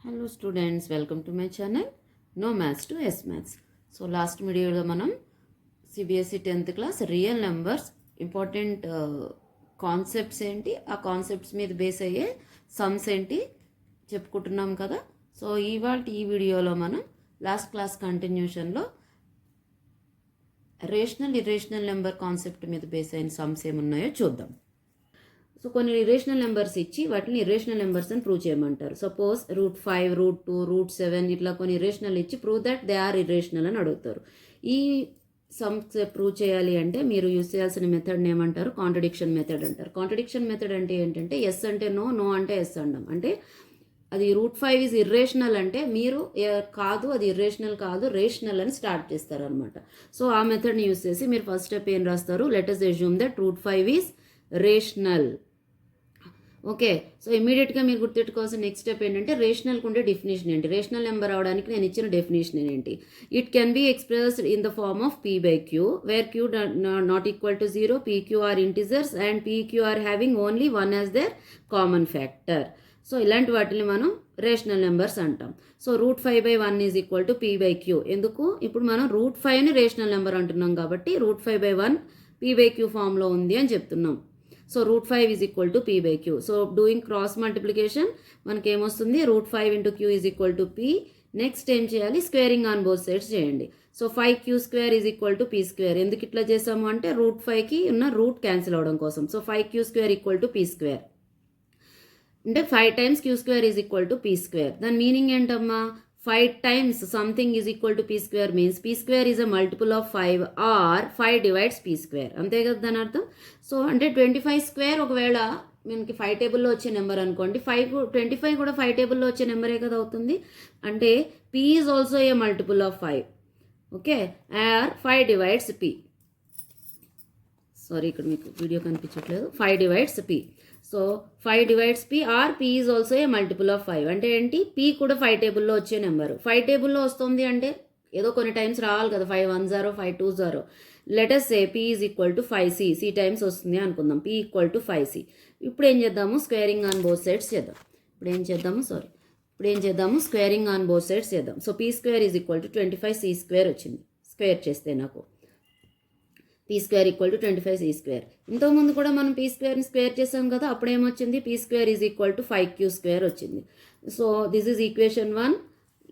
Hello students, welcome to my channel No Maths to S Maths. So last video lo manam CBSE 10th class real numbers important concepts ఏంటి, ఆ concepts మీద base అయ్యే sums ఏంటి చెప్పుకుంటున్నాం కదా. So ఈ వీడియోలో మనం లాస్ట్ క్లాస్ కంటిన్యూషన్లో రేషనల్ ఇర్రేషనల్ నెంబర్ కాన్సెప్ట్ మీద బేస్ అయిన సమ్స్ ఏమున్నాయో చూద్దాం. సో కొన్ని ఇర్రేషనల్ నెంబర్స్ ఇచ్చి వాటిని ఇర్రేషనల్ నెంబర్స్ అని ప్రూవ్ చేయమంటారు. సపోజ్ √5, √2, √7 ఇట్లా కొన్ని ఇర్రేషనల్ ఇచ్చి prove that they are irrational అని అడుగుతారు. ఈ సమ్స్ ప్రూవ్ చేయాలి అంటే మీరు యూజ్ చేయాల్సిన మెథడ్ని ఏమంటారు? కాంట్రడిక్షన్ మెథడ్ అంటారు. కాంట్రడిక్షన్ మెథడ్ అంటే ఏంటంటే ఎస్ అంటే నో, నో అంటే ఎస్ అంటాం. అంటే అది √5 ఈజ్ ఇర్రేషనల్ అంటే మీరు కాదు, అది ఇర్రేషనల్ కాదు, రేషనల్ అని స్టార్ట్ చేస్తారు అనమాట. సో ఆ మెథడ్ని యూజ్ చేసి మీరు ఫస్ట్ స్టెప్ ఏం రాస్తారు? Let us assume that √5 is rational. Okay, so ఇమీడియట్గా మీరు గుర్తుపెట్టుకోవాల్సిన నెక్స్ట్ స్టెప్ ఏంటంటే రేషనల్కి ఉండే డెఫినేషన్ ఏంటి, రేషనల్ నెంబర్ అవడానికి నేను ఇచ్చిన డెఫినేషన్ ఏంటి. It can be expressed in the form of p/q where q not equal to 0, pq are integers and pq are having only 1 as their common factor. So ఇలాంటి వాటిని మనం rational numbers అంటాం. So √5/1 is equal to p/q. ఎందుకు? ఇప్పుడు మనం √5ని rational number అంటున్నాం కాబట్టి √5/1 p/q ఫామ్లో ఉంది అని చెప్తున్నాం. So √5 is equal to p/q. So doing cross multiplication మనకి ఏమొస్తుంది? √5 × q is equal to p. Next ఏం చేయాలి? స్క్వేరింగ్ ఆన్ బోత్ సైడ్స్ చేయండి. So 5q² is equal to p². ఎందుకు ఇట్లా చేసాము అంటే √5కి ఉన్న రూట్ క్యాన్సిల్ అవడం కోసం. So 5q² equal to p². అంటే 5 times q² is equal to p². దాని మీనింగ్ ఏంటమ్మా? 5 times something is equal to p² means p² is a multiple of 5 or 5 divides p². అంతే కదా దాని అర్థం. సో అంటే 25² ఒకవేళ మనకి 5 టేబుల్లో వచ్చే నెంబర్ అనుకోండి, 25 కూడా 5 టేబుల్లో వచ్చే నెంబరే కదా అవుతుంది. అంటే p is also a multiple of 5. Okay, or 5 divides p. Sorry, ఇక్కడ మీకు వీడియో కనిపించట్లేదు. 5 divides p. So 5 divides p or p is also a multiple of 5. అంటే ఏంటి? p కూడా 5 టేబుల్లో వచ్చే నెంబరు. 5 టేబుల్లో వస్తుంది అంటే ఏదో కొన్ని టైమ్స్ రావాలి కదా. 5 1 0, 5 2 0. Let us say p is equal to 5c. c times వస్తుంది అనుకుందాం. p equal to 5c. ఇప్పుడు ఏం చేద్దాము? స్క్వేరింగ్ ఆన్ బోత్ సైడ్స్ చేద్దాం. ఇప్పుడు ఏం చేద్దాము? స్క్వేరింగ్ ఆన్ బోత్ సైడ్స్ చేద్దాం. So p² is equal to 25c² వచ్చింది. స్క్వేర్ చేస్తే నాకు p² ఈక్వల్ టు 25c². ఇంతకుముందు కూడా మనం p²ని స్క్వేర్ చేసాం కదా, అప్పుడు ఏమొచ్చింది? p² is equal to 5q² వచ్చింది. So this is equation 1.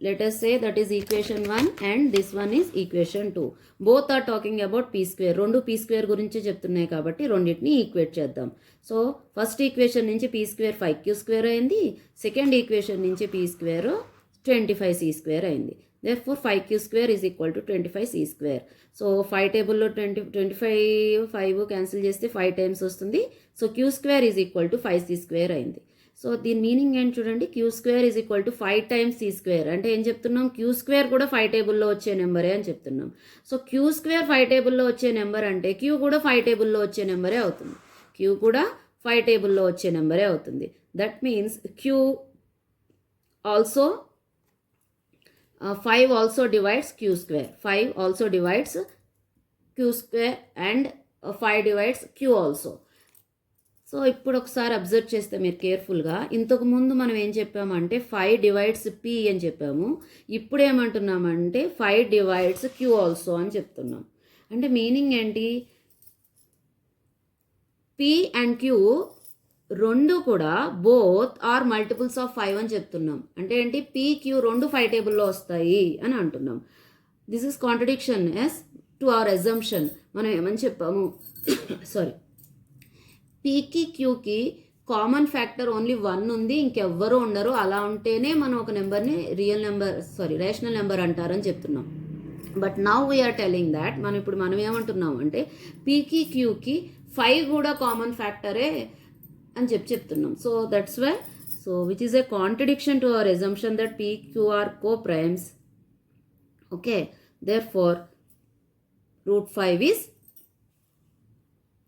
Let us say that is equation 1 and this one is equation 2. Both are talking about p². రెండు p² గురించి చెప్తున్నాయి కాబట్టి రెండింటిని ఈక్వేట్ చేద్దాం. సో ఫస్ట్ ఈక్వేషన్ నుంచి p² 5q² అయింది. Second equation నుంచి p² 25c² అయింది. Therefore 5q² is equal to 25c². So 5 టేబుల్లో 25 5 క్యాన్సిల్ చేస్తే 5 టైమ్స్ వస్తుంది. So q² is equal to 5c² అయింది. సో దీని మీనింగ్ ఏంటి చూడండి? q² is equal to 5 times c². అంటే ఏం చెప్తున్నాం? q² కూడా 5 టేబుల్లో వచ్చే నెంబరే అని చెప్తున్నాం. సో q² 5 టేబుల్లో వచ్చే నెంబర్ అంటే q కూడా 5 టేబుల్లో వచ్చే నెంబరే అవుతుంది. q కూడా 5 టేబుల్లో వచ్చే నెంబరే అవుతుంది. That means q also 5 also divides q². 5 also divides q² and 5 divides q also. So ఇప్పుడు ఒకసారి అబ్జర్వ్ చేస్తే మీరు కేర్ఫుల్గా, ఇంతకుముందు మనం ఏం చెప్పామంటే 5 divides p అని చెప్పాము. ఇప్పుడు ఏమంటున్నామంటే 5 divides q also అని చెప్తున్నాం. అంటే మీనింగ్ ఏంటి? p అండ్ q రెండు కూడా బోత్ ఆర్ మల్టిపుల్స్ ఆఫ్ 5 అని చెప్తున్నాం. అంటే ఏంటి? pq రెండు 5 టేబుల్లో వస్తాయి అని అంటున్నాం. This is contradiction as to our assumption. మనం ఏమని చెప్పాము? సారీ, pకి qకి కామన్ ఫ్యాక్టర్ ఓన్లీ 1 ఉంది, ఇంకెవ్వరూ ఉండరు. అలా ఉంటేనే మనం ఒక నెంబర్ని రేషనల్ నెంబర్ అంటారని చెప్తున్నాం. But now we are telling that మనం ఏమంటున్నాం అంటే pకి qకి 5 కూడా కామన్ ఫ్యాక్టరే అని చెప్తున్నాం. So that's why, so which is a contradiction to our assumption that p, q are co-primes. Okay, therefore √5 is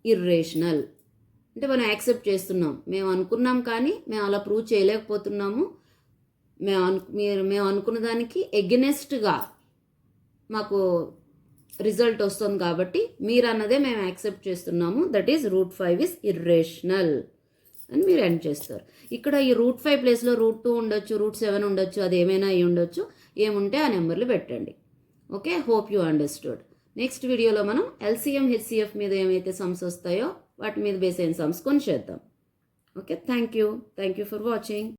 irrational. అంటే మనం యాక్సెప్ట్ చేస్తున్నాం. మేము అనుకున్నాం కానీ మేము అలా ప్రూవ్ చేయలేకపోతున్నాము. మేము అనుకున్న దానికి ఎగెనెస్ట్గా మాకు రిజల్ట్ వస్తుంది కాబట్టి మీరు అన్నదే మేము యాక్సెప్ట్ చేస్తున్నాము. That is √5 is irrational. అని మీరు ఎండ్ చేస్తారు. ఇక్కడ ఈ √5 ప్లేస్లో √2 ఉండొచ్చు, √7 ఉండొచ్చు, అది ఏమైనా అయి ఉండొచ్చు. ఏముంటే ఆ నెంబర్లు పెట్టండి. Okay, hope you understood. Next వీడియోలో మనం LCM HCF మీద ఏమైతే సమ్స్ వస్తాయో వాటి మీద బేస్ అయిన సమ్స్ కొన్ని చేద్దాం. Okay, thank you for watching.